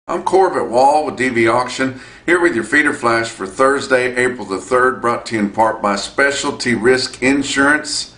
I'm Corbett Wall with DV Auction, here with your feeder flash for Thursday, April the 3rd, brought to you in part by Specialty Risk Insurance.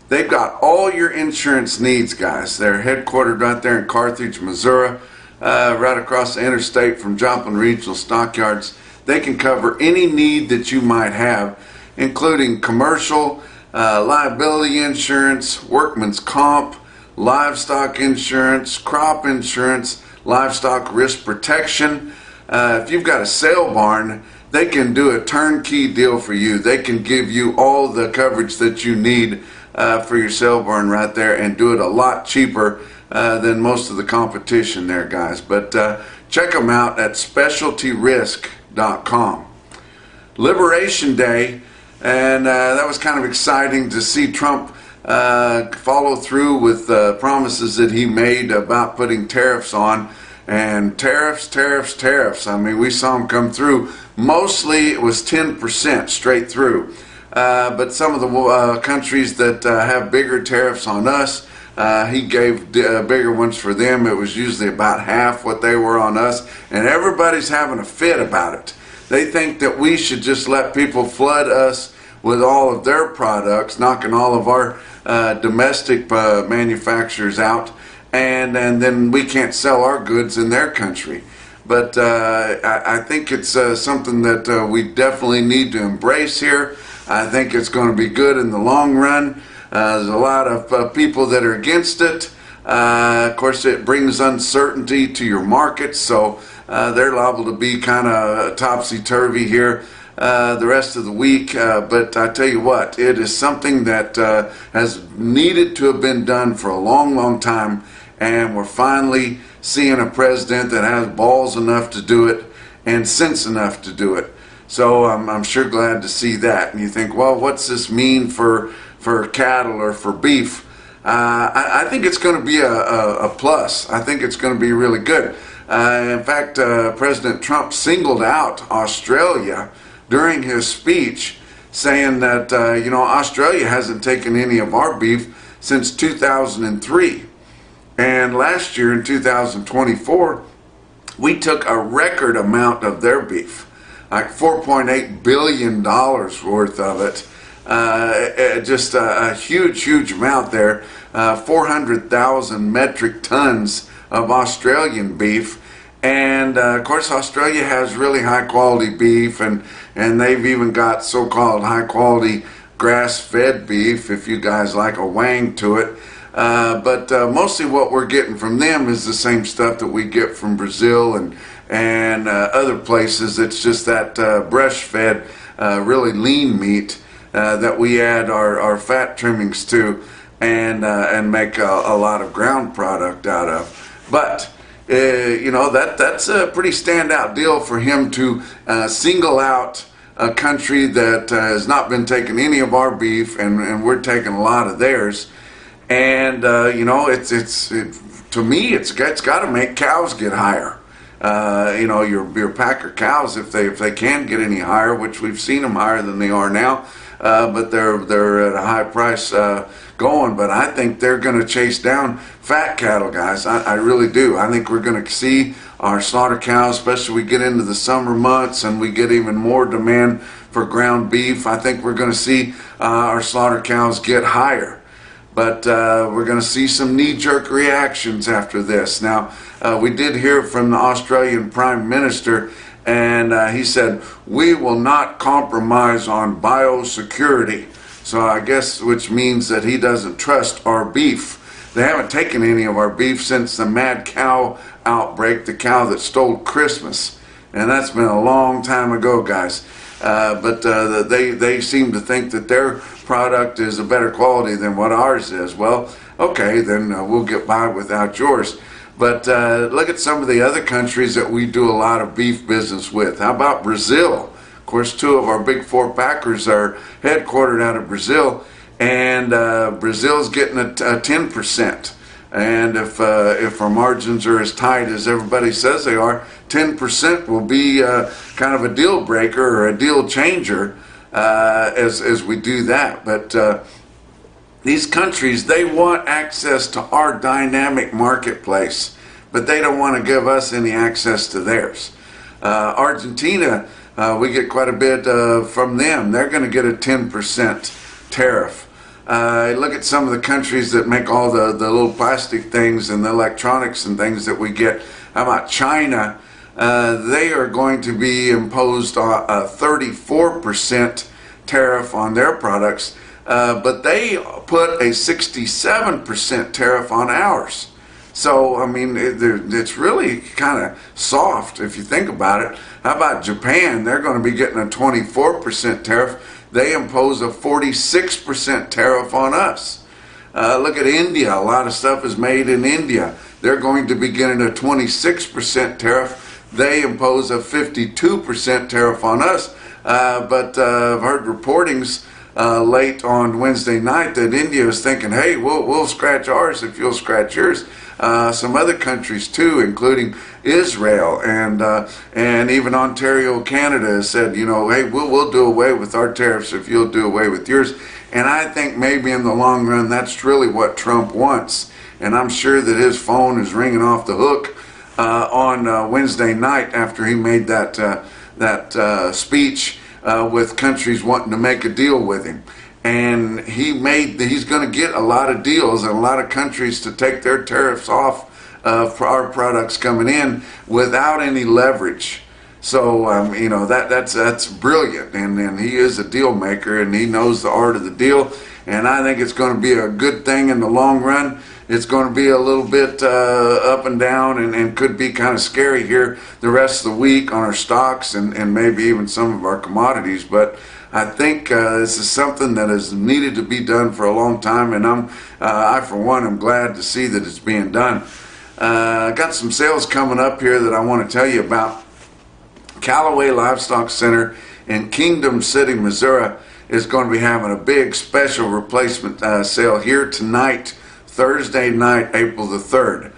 They've got all your insurance needs, guys. They're headquartered right there in Carthage, Missouri, right across the interstate from Joplin Regional Stockyards. They can cover any need that you might have, including commercial, liability insurance, workman's comp, livestock insurance, crop insurance, livestock risk protection. If you've got a sale barn, they can do a turnkey deal for you. They can give you all the coverage that you need for your sale barn right there, and do it a lot cheaper than most of the competition there, guys. But check them out at specialtyrisk.com. Liberation Day, and that was kind of exciting to see Trump follow through with promises that he made about putting tariffs on. And tariffs. I mean, we saw them come through. Mostly it was 10% straight through. But some of the countries that have bigger tariffs on us, he gave bigger ones for them. It was usually about half what they were on us. And everybody's having a fit about it. They think that we should just let people flood us with all of their products, knocking all of our domestic manufacturers out, and then we can't sell our goods in their country. But I think it's something that we definitely need to embrace here. I think it's going to be good in the long run. There's a lot of people that are against it. Of course, it brings uncertainty to your market, so they're liable to be kind of topsy-turvy here the rest of the week. But I tell you what, it is something that has needed to have been done for a long time, and we're finally seeing a president that has balls enough to do it and sense enough to do it. So I'm sure glad to see that. And you think, well, what's this mean for cattle or for beef? I think it's going to be a plus. I think it's going to be really good. In fact, President Trump singled out Australia during his speech, saying that Australia hasn't taken any of our beef since 2003. And last year in 2024, we took a record amount of their beef, like $4.8 billion worth of it. Just a huge amount there. 400,000 metric tons of Australian beef. And of course, Australia has really high quality beef, and they've even got so-called high quality grass-fed beef, if you guys like a wang to it. But mostly what we're getting from them is the same stuff that we get from Brazil and other places. It's just that breast-fed, really lean meat that we add our fat trimmings to, and make a lot of ground product out of. But that's a pretty standout deal for him to single out a country that has not been taking any of our beef, and we're taking a lot of theirs. And to me, it's got to make cows get higher. Your packer cows, if they can get any higher, which we've seen them higher than they are now, but they're at a high price going. But I think they're going to chase down fat cattle, guys. I really do. I think we're going to see our slaughter cows, especially we get into the summer months and we get even more demand for ground beef. I think we're going to see our slaughter cows get higher. But we're going to see some knee-jerk reactions after this. Now, we did hear from the Australian Prime Minister, and he said, we will not compromise on biosecurity. So I guess, which means that he doesn't trust our beef. They haven't taken any of our beef since the mad cow outbreak, the cow that stole Christmas. And that's been a long time ago, guys. But they seem to think that their product is a better quality than what ours is. Well, okay, then we'll get by without yours. But look at some of the other countries that we do a lot of beef business with. How about Brazil? Of course, two of our big four packers are headquartered out of Brazil, and Brazil's getting a 10%. And if our margins are as tight as everybody says they are, 10% will be kind of a deal breaker or a deal changer as we do that. But these countries, they want access to our dynamic marketplace. but they don't want to give us any access to theirs. Argentina, we get quite a bit from them. They're going to get a 10% tariff. Look at some of the countries that make all the little plastic things and the electronics and things that we get. How about China? They are going to be imposed a 34% tariff on their products, but they put a 67% tariff on ours. So, I mean, it's really kind of soft if you think about it. How about Japan? They're going to be getting a 24% tariff. They impose a 46% tariff on us. Look at India. A lot of stuff is made in India. They're going to be getting a 26% tariff. They impose a 52% tariff on us. But I've heard reportings late on Wednesday night that India is thinking, hey, we'll scratch ours if you'll scratch yours. Some other countries too, including Israel and even Ontario, Canada, has said, you know, hey, we'll do away with our tariffs if you'll do away with yours. And I think maybe in the long run that's really what Trump wants. And I'm sure that his phone is ringing off the hook on Wednesday night after he made that speech with countries wanting to make a deal with him. And he's going to get a lot of deals and a lot of countries to take their tariffs off for our products coming in without any leverage. So you know, that's brilliant, and he is a deal maker and he knows the art of the deal, and I think it's going to be a good thing in the long run. It's going to be a little bit up and down and could be kind of scary here the rest of the week on our stocks and maybe even some of our commodities, but I think this is something that is needed to be done for a long time, and I for one am glad to see that it's being done. I got some sales coming up here that I want to tell you about. Callaway Livestock Center in Kingdom City, Missouri is going to be having a big special replacement sale here tonight, Thursday night, April the 3rd.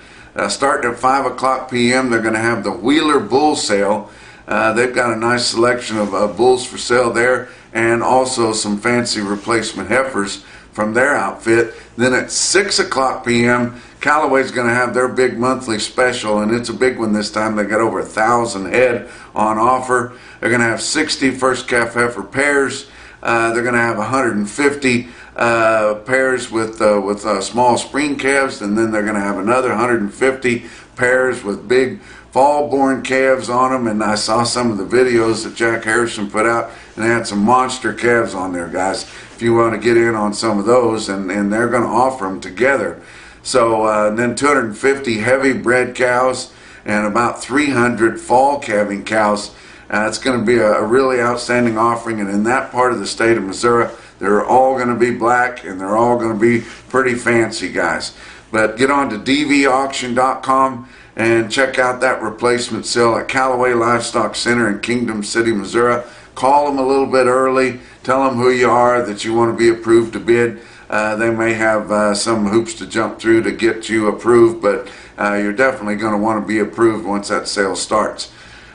Starting at 5 o'clock p.m. they're going to have the Wheeler Bull Sale. They've got a nice selection of bulls for sale there, and also some fancy replacement heifers from their outfit. Then at 6 o'clock p.m. Callaway's going to have their big monthly special, and it's a big one this time. They got over 1,000 head on offer. They're going to have 60 first calf heifer pairs. They're going to have 150 pairs with small spring calves, and then they're going to have another 150 pairs with big fall-born calves on them. And I saw some of the videos that Jack Harrison put out, and they had some monster calves on there, guys, if you want to get in on some of those, and they're going to offer them together. So then 250 heavy bred cows and about 300 fall calving cows. It's going to be a really outstanding offering, and in that part of the state of Missouri, they're all going to be black, and they're all going to be pretty fancy, guys. But get on to DVAuction.com and check out that replacement sale at Callaway Livestock Center in Kingdom City, Missouri. Call them a little bit early. Tell them who you are, that you want to be approved to bid. They may have some hoops to jump through to get you approved, but you're definitely going to want to be approved once that sale starts.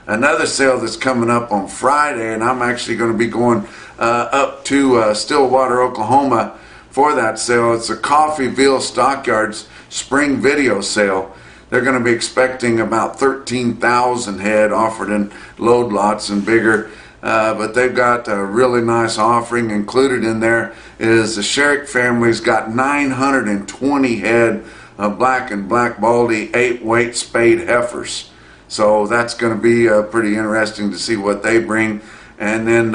Another sale that's coming up on Friday, and I'm actually going to be going up to Stillwater, Oklahoma for that sale. It's the Coffeyville Stockyards Spring Video Sale. They're going to be expecting about 13,000 head offered in load lots and bigger. But they've got a really nice offering. Included in there is the Sherrick family's got 920 head of black and black baldy 8-weight spayed heifers. So that's going to be pretty interesting to see what they bring. And then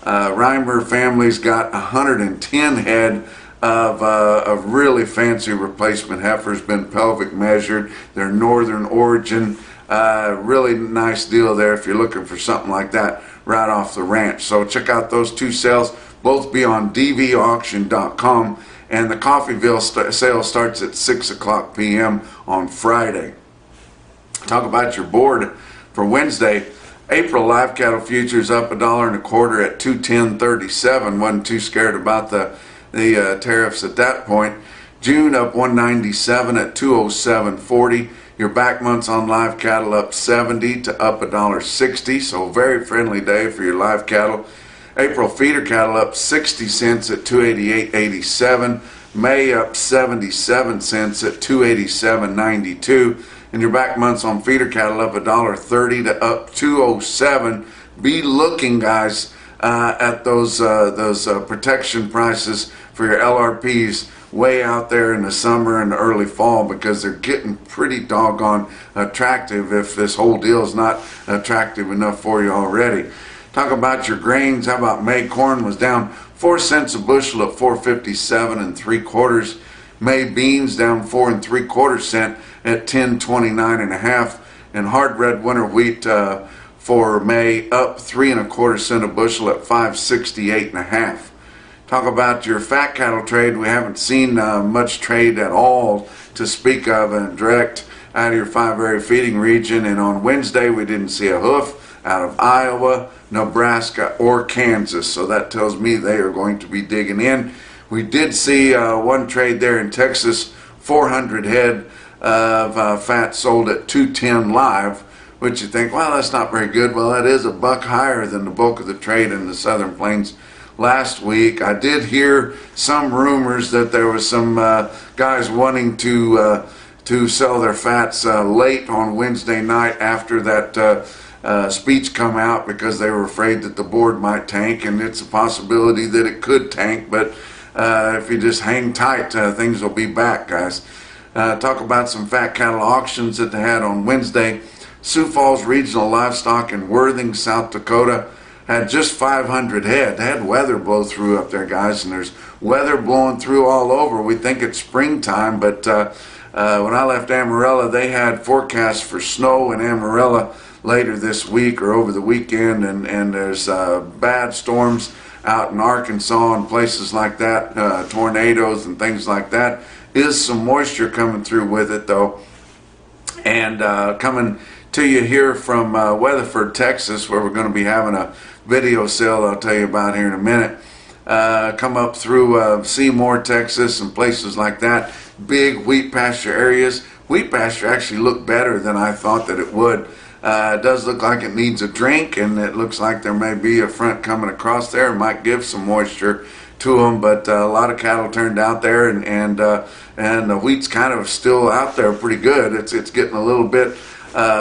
Reimer family's got 110 head of really fancy replacement heifers, been pelvic measured. They're northern origin. Really nice deal there if you're looking for something like that right off the ranch. So check out those two sales. Both be on DVAuction.com, and the Coffeyville sale starts at 6 o'clock p.m. on Friday. Talk about your board for Wednesday. April live cattle futures up $1.25 at 210.37. Wasn't too scared about the tariffs at that point. June up 197 at 207.40. Your back months on live cattle up 70 to up $1.60. So very friendly day for your live cattle. April feeder cattle up 60 cents at 288.87. May up 77 cents at 287.92. and your back months on feeder cattle up $1.30 to up $2.07. Be looking, guys, at those protection prices for your LRPs way out there in the summer and the early fall, because they're getting pretty doggone attractive if this whole deal is not attractive enough for you already. Talk about your grains. How about May corn was down 4 cents a bushel at 4.57 3/4. May beans down 4 3/4 cents at 10.29 1/2, and hard red winter wheat for May up 3 1/4 cents a bushel at 5.68 1/2. Talk about your fat cattle trade. We haven't seen much trade at all to speak of and direct out of your 5-area feeding region. And on Wednesday, we didn't see a hoof out of Iowa, Nebraska, or Kansas. So that tells me they are going to be digging in. We did see one trade there in Texas, 400 head of fat sold at 210 live, which you think, well, that's not very good. Well, that is a buck higher than the bulk of the trade in the Southern Plains last week. I did hear some rumors that there was some guys wanting to sell their fats late on Wednesday night after that speech come out, because they were afraid that the board might tank, and it's a possibility that it could tank, but if you just hang tight, things will be back, guys. Talk about some fat cattle auctions that they had on Wednesday. Sioux Falls Regional Livestock in Worthing, South Dakota, had just 500 head. They had weather blow through up there, guys, and there's weather blowing through all over. We think it's springtime, but when I left Amarillo, they had forecasts for snow in Amarillo later this week or over the weekend, and there's bad storms out in Arkansas and places like that, tornadoes and things like that. Is some moisture coming through with it, though. And coming to you here from Weatherford, Texas, where we're going to be having a video sale I'll tell you about here in a minute. Come up through Seymour, Texas, and places like that. Big wheat pasture areas. Wheat pasture actually looked better than I thought that it would. It does look like it needs a drink, and it looks like there may be a front coming across there. It might give some moisture to them, but a lot of cattle turned out there, and the wheat's kind of still out there pretty good. It's getting a little bit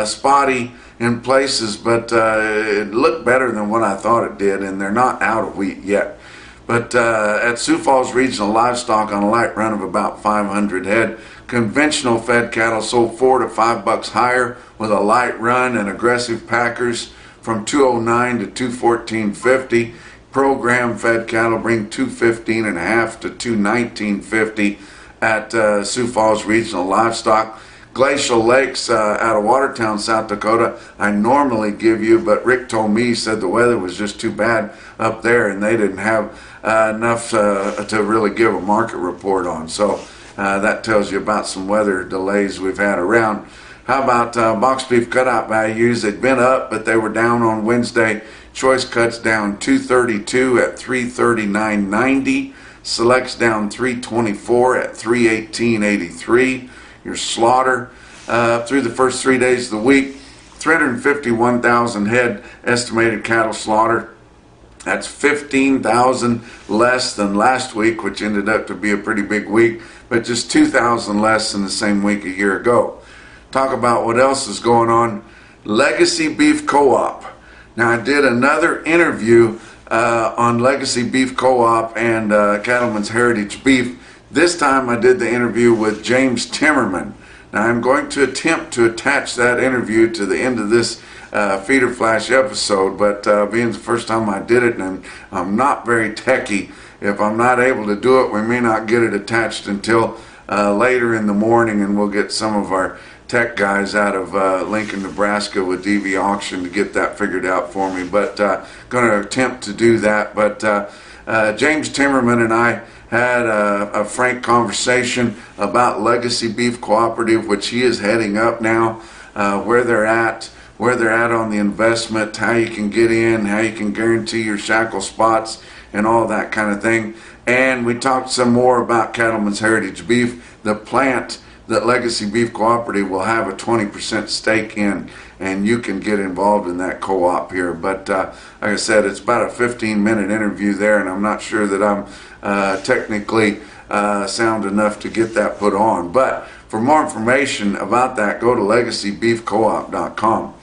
spotty in places, but it looked better than what I thought it did, and they're not out of wheat yet. But at Sioux Falls Regional Livestock, on a light run of about 500 head, conventional fed cattle sold $4 to $5 higher with a light run, and aggressive packers from 209 to 214.50. Program fed cattle bring 215 1/2 to 219.50 at Sioux Falls Regional Livestock. Glacial Lakes out of Watertown, South Dakota, I normally give you, but Rick told me, he said the weather was just too bad up there, and they didn't have enough to really give a market report on. So that tells you about some weather delays we've had around. How about box beef cutout values? They'd been up, but they were down on Wednesday. Choice cuts down 232 at 339.90. Selects down 324 at 318.83. Your slaughter through the first 3 days of the week, 351,000 head estimated cattle slaughter. That's 15,000 less than last week, which ended up to be a pretty big week, but just 2,000 less than the same week a year ago. Talk about what else is going on. Legacy Beef Co-op. Now, I did another interview on Legacy Beef Co-op and Cattleman's Heritage Beef. This time I did the interview with James Timmerman. Now, I'm going to attempt to attach that interview to the end of this Feeder Flash episode, but being the first time I did it, and I'm not very techy, if I'm not able to do it, we may not get it attached until later in the morning, and we'll get some of our tech guys out of Lincoln, Nebraska with DVAuction to get that figured out for me, but going to attempt to do that. But James Timmerman and I had a frank conversation about Legacy Beef Cooperative, which he is heading up now, where they're at on the investment, how you can get in, how you can guarantee your shackle spots, and all that kind of thing. And we talked some more about Cattleman's Heritage Beef, the plant that Legacy Beef Cooperative will have a 20% stake in, and you can get involved in that co-op here. But like I said, it's about a 15-minute interview there, and I'm not sure that I'm technically sound enough to get that put on. But for For more information about that, go to legacybeefcoop.com.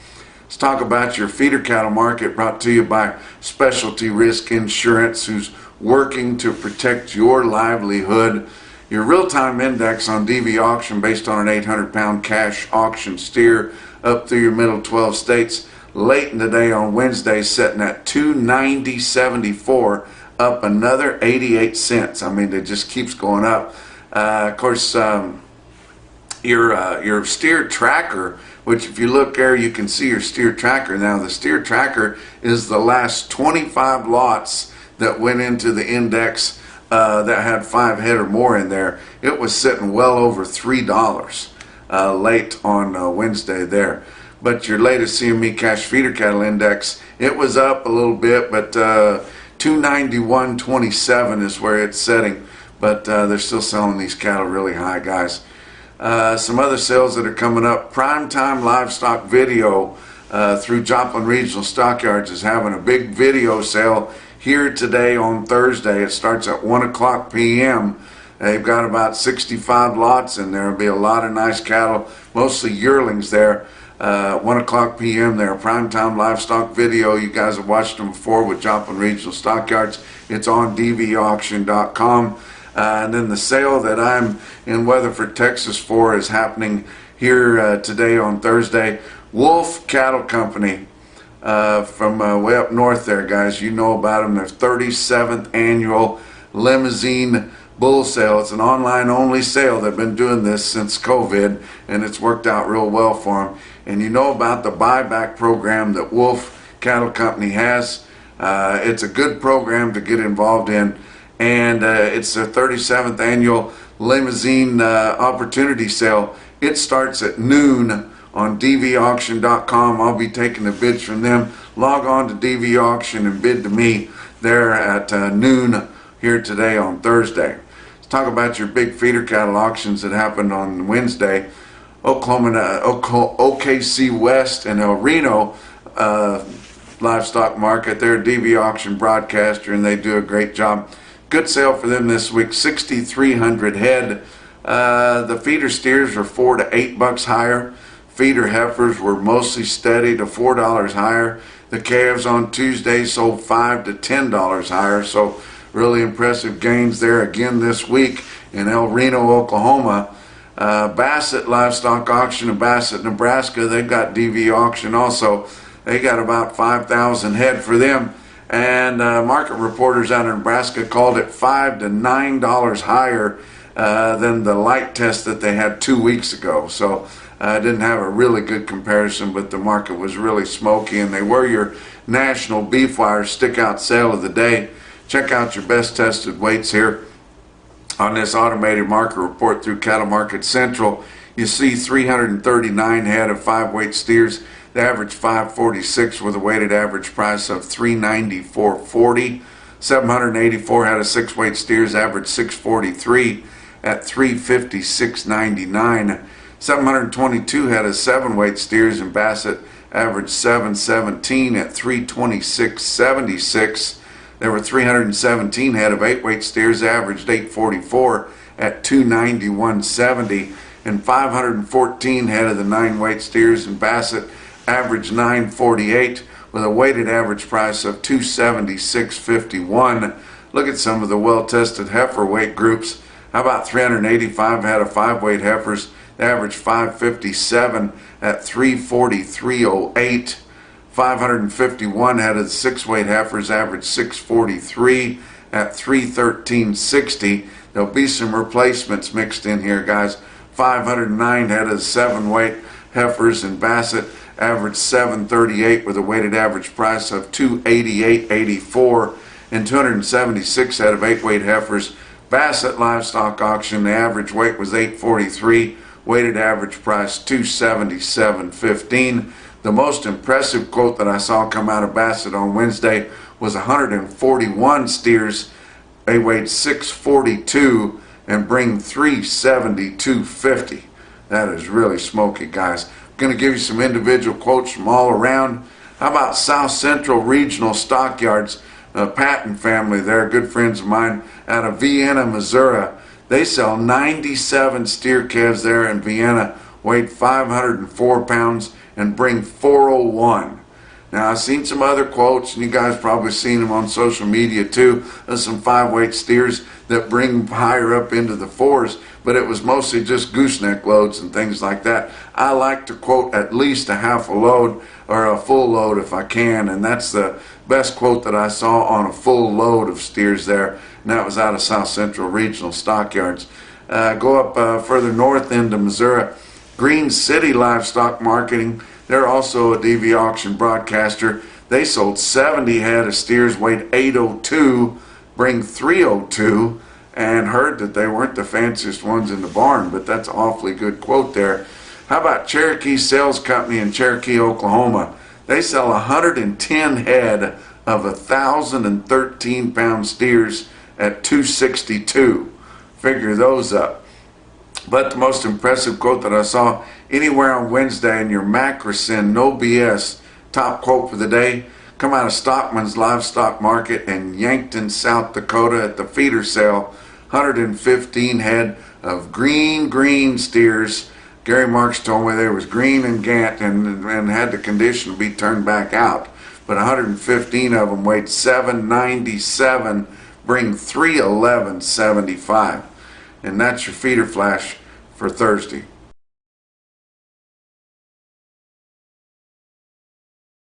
Let's talk about your feeder cattle market, brought to you by Specialty Risk Insurance, who's working to protect your livelihood. Your real-time index on DVAuction, based on an 800-pound cash auction steer up through your middle 12 states, late in the day on Wednesday, sitting at 290.74, up another 88 cents. I mean, it just keeps going up. Of course, your steer tracker, which if you look there, you can see your steer tracker. Now, the steer tracker is the last 25 lots that went into the index that had 5 head or more in there. It was sitting well over $3 late on Wednesday there. But your latest CME cash feeder cattle index, it was up a little bit, but 291.27 is where it's setting. But they're still selling these cattle really high, guys. Some other sales that are coming up: Primetime Livestock Video through Joplin Regional Stockyards is having a big video sale here today on Thursday. It starts at 1 o'clock p.m. They've got about 65 lots in there. There'll be a lot of nice cattle, mostly yearlings there. 1 o'clock p.m. there. Primetime Livestock Video. You guys have watched them before with Joplin Regional Stockyards. It's on DVAuction.com. And then the sale that I'm in Weatherford, Texas for is happening here today on Thursday. Wolf Cattle Company from way up north there, guys. You know about them. Their 37th annual limousine bull sale. It's an online only sale. They've been doing this since COVID, and it's worked out real well for them. And you know about the buyback program that Wolf Cattle Company has. It's a good program to get involved in. And it's their 37th annual limousine opportunity sale. It starts at noon on DVAuction.com. I'll be taking the bids from them. Log on to DVAuction and bid to me there at noon here today on Thursday. Let's talk about your big feeder cattle auctions that happened on Wednesday. OKC West and El Reno livestock market. They're a DVAuction broadcaster, and they do a great job. Good sale for them this week, 6,300 head. The feeder steers were $4 to $8 higher. Feeder heifers were mostly steady to $4 higher. The calves on Tuesday sold $5 to $10 higher. So really impressive gains there again this week in El Reno, Oklahoma. Bassett Livestock Auction in Bassett, Nebraska. They've got DVAuction also. They got about 5,000 head for them. And market reporters out in Nebraska called it $5 to $9 higher than the light test that they had 2 weeks ago. So I didn't have a really good comparison, but the market was really smoky, and they were your NationalBeefWire stick-out sale of the day. Check out your best tested weights here on this automated market report through Cattle Market Central. You see 339 head of 5-weight steers. They averaged 546 with a weighted average price of $394.40. 784 head of 6-weight steers averaged 643 at $356.99. 722 head of 7-weight steers in Bassett averaged 717 at $326.76. There were 317 head of 8-weight steers averaged 844 at $291.70. And 514 head of the 9-weight steers in Bassett averaged 948 with a weighted average price of $276.51. Look at some of the well-tested heifer weight groups. How about 385 head of 5-weight heifers? They averaged 557 at $343.08. 551 head of the 6-weight heifers averaged 643 at $313.60. There'll be some replacements mixed in here, guys. 509 head of the 7-weight heifers in Bassett averaged 738 with a weighted average price of $288.84. And 276 head of 8-weight heifers. Bassett Livestock Auction, the average weight was 843, weighted average price $277.15. The most impressive quote that I saw come out of Bassett on Wednesday was 141 steers. They weighed 642 and bring $372.50. That is really smoky, guys. I'm going to give you some individual quotes from all around. How about South Central Regional Stockyards? Patton family, they're good friends of mine out of Vienna, Missouri. They sell 97 steer calves there in Vienna, weighed 504 pounds, and bring 401. Now, I've seen some other quotes, and you guys probably seen them on social media too, of some 5-weight steers that bring higher up into the 4s, but it was mostly just gooseneck loads and things like that. I like to quote at least a half a load or a full load if I can, and that's the best quote that I saw on a full load of steers there, and that was out of South Central Regional Stockyards. Go up further north into Missouri, Green City Livestock Marketing. They're also a DVAuction broadcaster. They sold 70 head of steers, weighed 802, bring 302, and heard that they weren't the fanciest ones in the barn, but that's an awfully good quote there. How about Cherokee Sales Company in Cherokee, Oklahoma? They sell 110 head of 1,013-pound steers at 262. Figure those up. But the most impressive quote that I saw anywhere on Wednesday in your Macrocin, no BS, top quote for the day, come out of Stockman's Livestock Market in Yankton, South Dakota at the feeder sale, 115 head of green steers. Gary Marks told me there was green and gant and had the condition to be turned back out. But 115 of them weighed 797, bring 311.75. And that's your feeder flash for Thursday.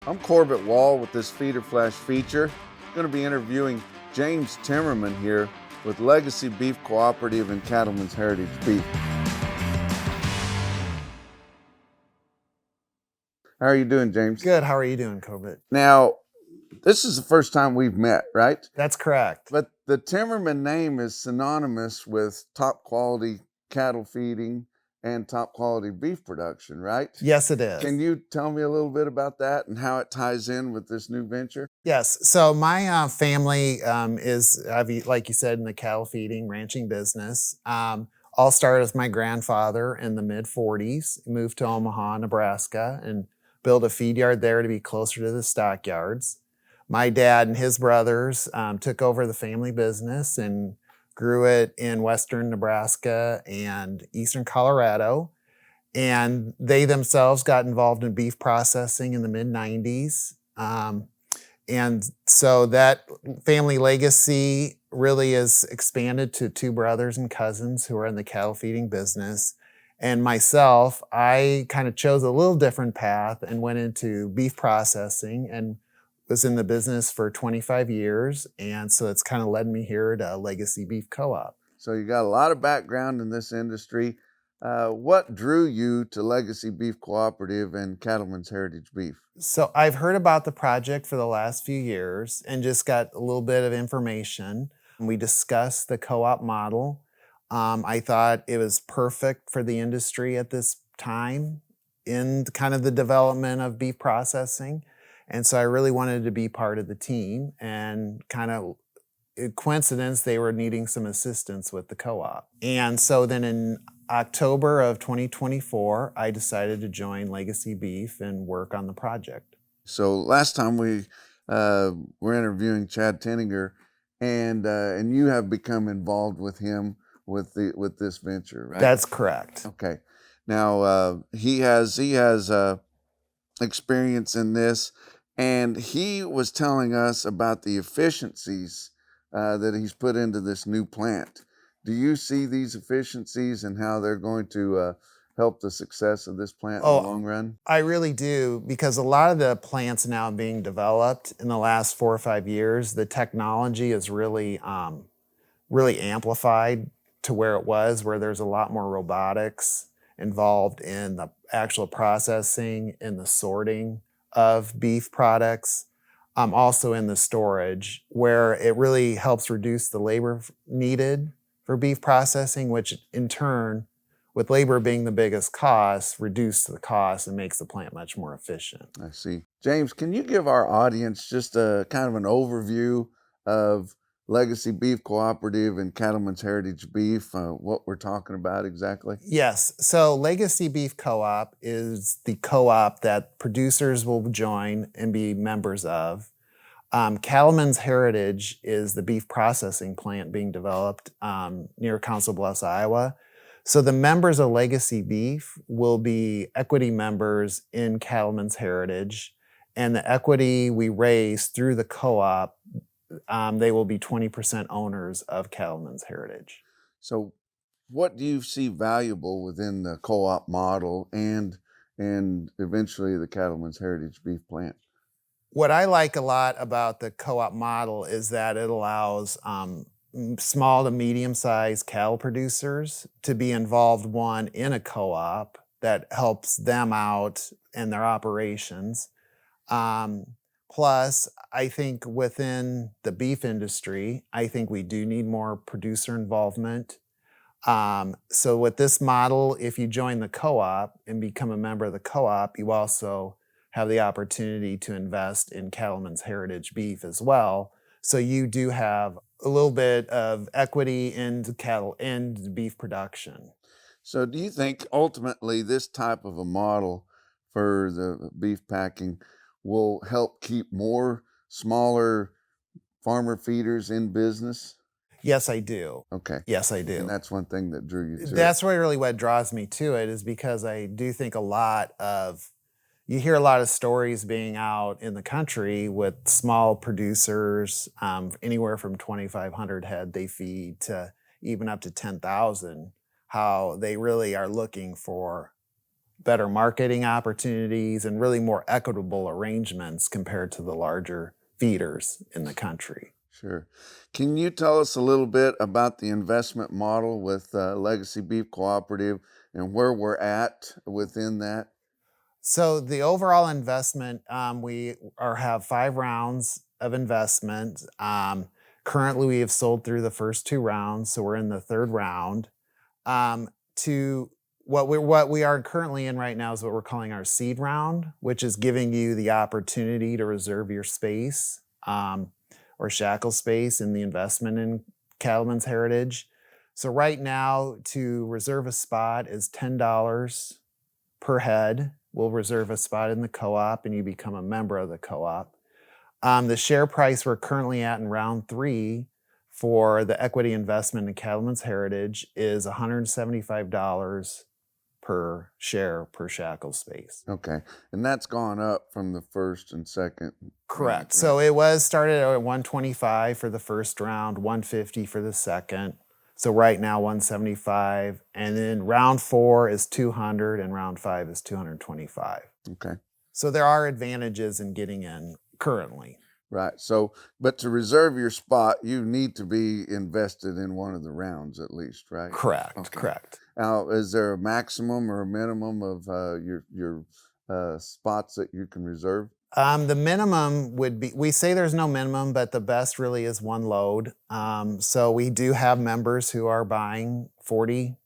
I'm Corbett Wall with this feeder flash feature. I'm going to be interviewing James Timmerman here with Legacy Beef Cooperative and Cattlemen's Heritage Beef. How are you doing, James? Good. How are you doing, Corbett? Now, this is the first time we've met, right? That's correct. But the Timmerman name is synonymous with top quality cattle feeding and top quality beef production, right? Yes, it is. Can you tell me a little bit about that and how it ties in with this new venture? Yes. So my family is, like you said, in the cattle feeding, ranching business. All started with my grandfather in the mid-40s, moved to Omaha, Nebraska, and built a feed yard there to be closer to the stockyards. My dad and his brothers took over the family business and grew it in western Nebraska and eastern Colorado. And they themselves got involved in beef processing in the mid-90s. And so that family legacy really is expanded to 2 brothers and cousins who are in the cattle feeding business. And myself, I kind of chose a little different path and went into beef processing and was in the business for 25 years. And so it's kind of led me here to Legacy Beef Co-op. So you got a lot of background in this industry. What drew you to Legacy Beef Cooperative and Cattlemen's Heritage Beef? So I've heard about the project for the last few years and just got a little bit of information. We discussed the co-op model. I thought it was perfect for the industry at this time in kind of the development of beef processing. And so I really wanted to be part of the team, and kind of coincidence, they were needing some assistance with the co-op. And so then in October of 2024, I decided to join Legacy Beef and work on the project. So last time we were interviewing Chad Tenninger, and you have become involved with him with this venture, right? That's correct. Okay. Now he has experience in this, and he was telling us about the efficiencies that he's put into this new plant. Do you see these efficiencies and how they're going to help the success of this plant in the long run? I really do, because a lot of the plants now being developed in the last 4 or 5 years, the technology is really amplified to where it was, where there's a lot more robotics involved in the actual processing and the sorting of beef products, also in the storage, where it really helps reduce the labor needed for beef processing, which in turn, with labor being the biggest cost, reduce the cost and makes the plant much more efficient. I see. James, can you give our audience just a kind of an overview of Legacy Beef Cooperative and Cattlemen's Heritage Beef, what we're talking about exactly? Yes. So Legacy Beef Co-op is the co-op that producers will join and be members of. Cattleman's Heritage is the beef processing plant being developed near Council Bluffs, Iowa. So the members of Legacy Beef will be equity members in Cattleman's Heritage, and the equity we raise through the co-op, they will be 20% owners of Cattleman's Heritage. So what do you see valuable within the co-op model and eventually the Cattleman's Heritage beef plant? What I like a lot about the co-op model is that it allows small to medium-sized cattle producers to be involved, one, in a co-op that helps them out in their operations. Plus, I think within the beef industry, I think we do need more producer involvement. So with this model, if you join the co-op and become a member of the co-op, you also have the opportunity to invest in Cattleman's Heritage beef as well. So you do have a little bit of equity in cattle and beef production. So do you think ultimately this type of a model for the beef packing will help keep more smaller farmer feeders in business? Yes, I do. Okay. Yes, I do. And that's one thing that drew you to it. That's really what draws me to it, is because I do think you hear a lot of stories being out in the country with small producers, anywhere from 2,500 head they feed to even up to 10,000, how they really are looking for better marketing opportunities and really more equitable arrangements compared to the larger feeders in the country. Sure. Can you tell us a little bit about the investment model with Legacy Beef Cooperative and where we're at within that? So the overall investment, we have 5 rounds of investment. Currently, we have sold through the first 2 rounds, so we're in the 3rd round. To what we are currently in right now is what we're calling our seed round, which is giving you the opportunity to reserve your space or shackle space in the investment in Cattleman's Heritage. So right now, to reserve a spot is $10 per head. We'll reserve a spot in the co-op and you become a member of the co-op. The share price we're currently at in round 3 for the equity investment in Cattleman's Heritage is $175 per share per shackle space. Okay. And that's gone up from the first and second. Correct. Round, So it was started at 125 for the first round, 150 for the second. So right now 175, and then round 4 is 200 and round 5 is 225. Okay. So there are advantages in getting in currently. Right. So, but to reserve your spot, you need to be invested in one of the rounds at least, right? Correct. Okay. Correct. Now, is there a maximum or a minimum of your spots that you can reserve? The minimum would be, we say there's no minimum, but the best really is 1 load. So we do have members who are buying 40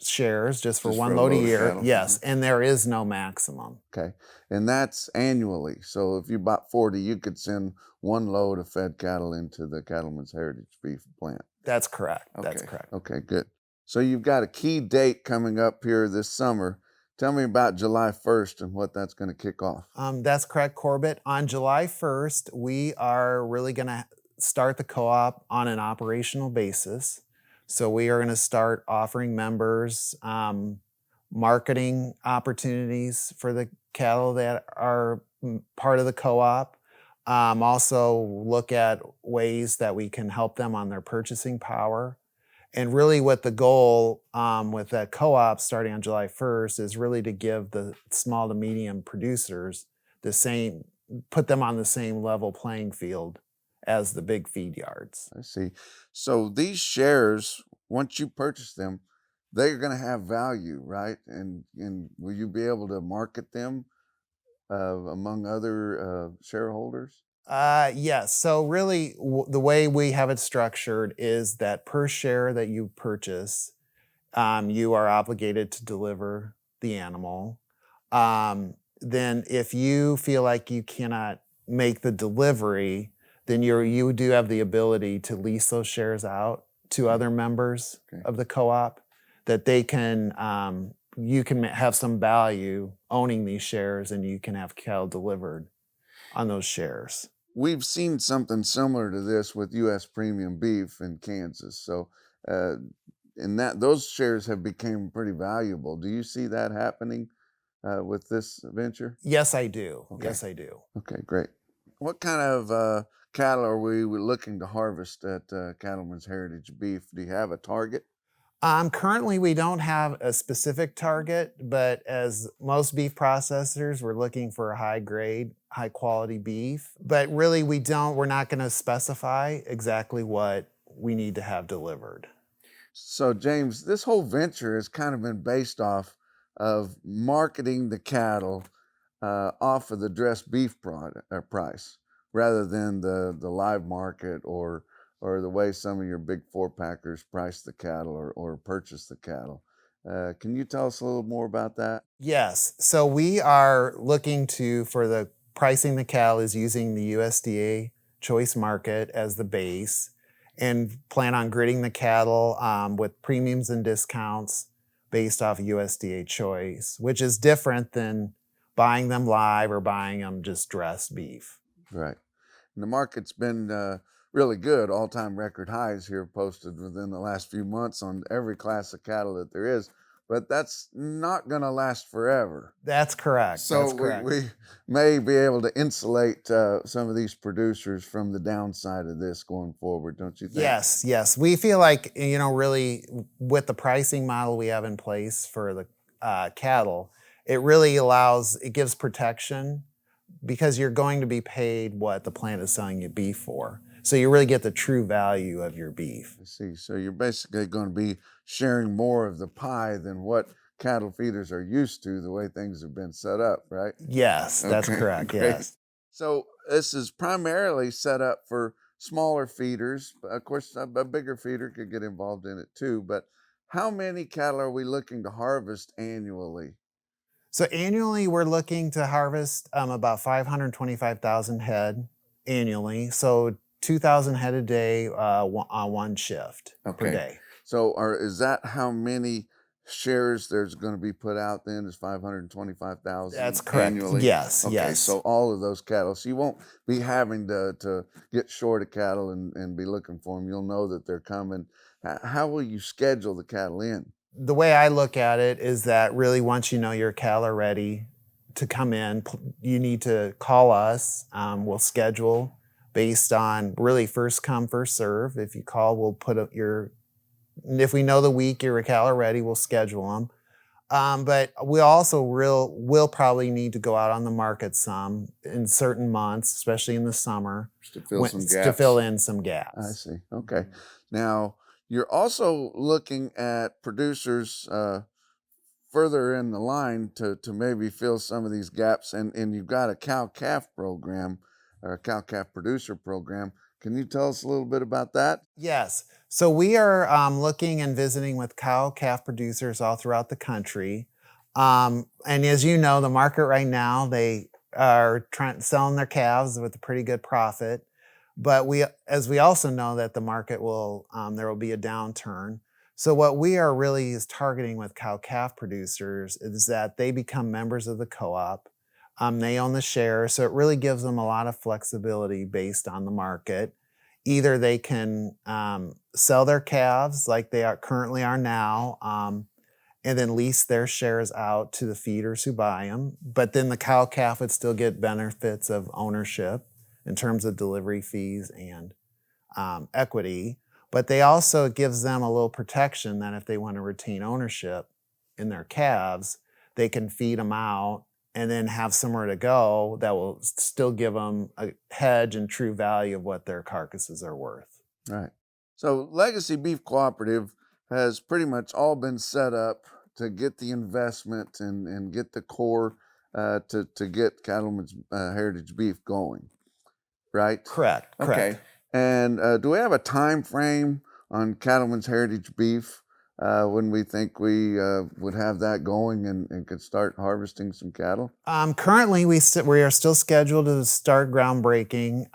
shares just for 1 load a year. Yes, and there is no maximum. Okay, and that's annually. So if you bought 40, you could send 1 load of fed cattle into the Cattleman's Heritage beef plant. That's correct. Okay. That's correct. Okay, good. So you've got a key date coming up here this summer. Tell me about July 1st and what that's going to kick off. That's correct, Corbett. On July 1st, we are really going to start the co-op on an operational basis. So we are going to start offering members marketing opportunities for the cattle that are part of the co-op. Also look at ways that we can help them on their purchasing power. And really what the goal with that co-op starting on July 1st is really to give the small to medium producers put them on the same level playing field as the big feed yards. I see. So these shares, once you purchase them, they're going to have value, right? And will you be able to market them among other shareholders? Yes. So really the way we have it structured is that per share that you purchase, you are obligated to deliver the animal. Then if you feel like you cannot make the delivery, then you do have the ability to lease those shares out to other members of the co-op, that they can, you can have some value owning these shares and you can have cattle delivered on those shares. we've seen something similar to this with U.S. premium beef in Kansas. So, and those shares have become pretty valuable. Do you see that happening with this venture? Yes, I do. Okay. Yes, I do. Okay, great. What kind of cattle are we looking to harvest at Cattlemen's Heritage Beef? Do you have a target? Currently, we don't have a specific target, but as most beef processors, we're looking for a high grade, high quality beef. But really, we're not going to specify exactly what we need to have delivered. So, James, this whole venture has kind of been based off of marketing the cattle off of the dressed beef price rather than the live market or the way some of your big four packers price the cattle or purchase the cattle. Can you tell us a little more about that? Yes. So we are looking for the pricing the cattle is using the USDA choice market as the base and plan on gridding the cattle with premiums and discounts based off USDA choice, which is different than buying them live or buying them just dressed beef. Right. And the market's been really good, all-time record highs here posted within the last few months on every class of cattle that there is. But that's not going to last forever. That's correct. So That's correct. we may be able to insulate some of these producers from the downside of this going forward, don't you think? Yes, yes. We feel like, really with the pricing model we have in place for the cattle, it really it gives protection because you're going to be paid what the plant is selling you beef for. So you really get the true value of your beef. I see. So you're basically going to be sharing more of the pie than what cattle feeders are used to, the way things have been set up, right? Yes, that's correct. Great. Yes. So this is primarily set up for smaller feeders. Of course, a bigger feeder could get involved in it too. But how many cattle are we looking to harvest annually? So annually, we're looking to harvest about 525,000 head annually. So 2,000 head a day on one shift per day. So is that how many shares there's going to be put out then is 525,000 That's correct. Annually? Yes, okay, yes. So all of those cattle. So you won't be having to get short of cattle and be looking for them. You'll know that they're coming. How will you schedule the cattle in? The way I look at it is that really once you know your cattle are ready to come in, you need to call us. We'll schedule based on really first come, first serve. If you call, we'll put up if we know the week your cattle are ready, we'll schedule them. But we also will probably need to go out on the market some in certain months, especially in the summer, to fill some gaps. To fill in some gaps. I see. Okay. Now, you're also looking at producers further in the line to maybe fill some of these gaps, and you've got a cow-calf program or a cow-calf producer program. Can you tell us a little bit about that? Yes. So we are looking and visiting with cow-calf producers all throughout the country. And as you know, the market right now, they are selling their calves with a pretty good profit. But as we also know that the market there will be a downturn. So what we are really is targeting with cow-calf producers is that they become members of the co-op. They own the shares, so it really gives them a lot of flexibility based on the market. Either they can sell their calves like they currently are now, and then lease their shares out to the feeders who buy them. But then the cow-calf would still get benefits of ownership in terms of delivery fees and equity. But it gives them a little protection that if they want to retain ownership in their calves, they can feed them out and then have somewhere to go that will still give them a hedge and true value of what their carcasses are worth. Right. So Legacy Beef Cooperative has pretty much all been set up to get the investment and get the core to get Cattlemen's Heritage Beef going, right? Correct. Okay. And do we have a time frame on Cattlemen's Heritage Beef when we think we would have that going and could start harvesting some cattle? Currently, we are still scheduled to start groundbreaking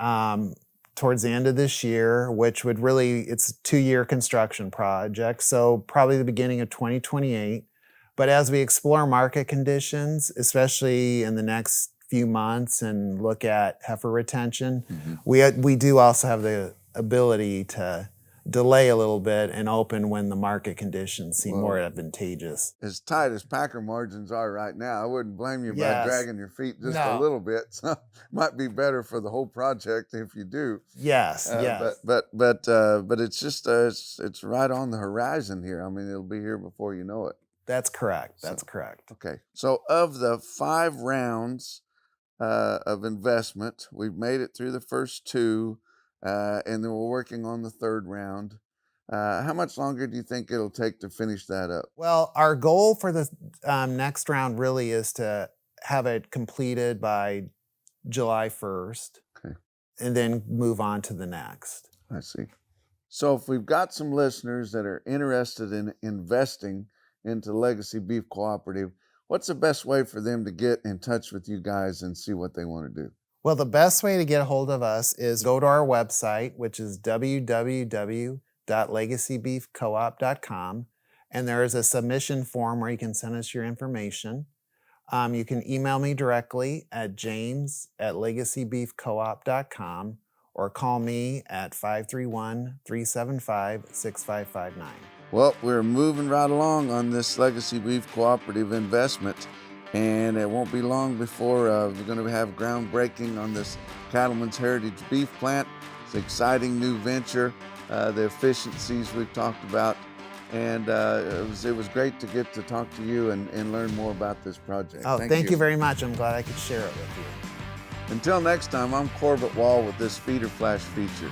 towards the end of this year, which would it's a 2-year construction project, so probably the beginning of 2028. But as we explore market conditions, especially in the next few months and look at heifer retention. We do also have the ability to delay a little bit and open when the market conditions seem more advantageous. As tight as packer margins are right now, I wouldn't blame you by Yes. dragging your feet just a No. little bit. So might be better for the whole project if you do. Yes, yes. But it's just it's right on the horizon here. I mean, it'll be here before you know it. That's correct. That's correct. Okay. So of the 5 rounds of investment, we've made it through the first 2, and then we're working on the 3rd round. How much longer do you think it'll take to finish that up? Well, our goal for the next round really is to have it completed by July 1st, and then move on to the next. I see. So if we've got some listeners that are interested in investing into Legacy Beef Cooperative, what's the best way for them to get in touch with you guys and see what they want to do? Well, the best way to get a hold of us is go to our website, which is www.legacybeefcoop.com, and there is a submission form where you can send us your information. You can email me directly at james@legacybeefcoop.com or call me at 531-375-6559. Well, we're moving right along on this Legacy Beef Cooperative investment, and it won't be long before we're going to have groundbreaking on this Cattleman's Heritage Beef Plant. It's an exciting new venture, the efficiencies we've talked about, and it was great to get to talk to you and learn more about this project. Oh, thank you very much. I'm glad I could share it with you. Until next time, I'm Corbett Wall with this Feeder Flash feature.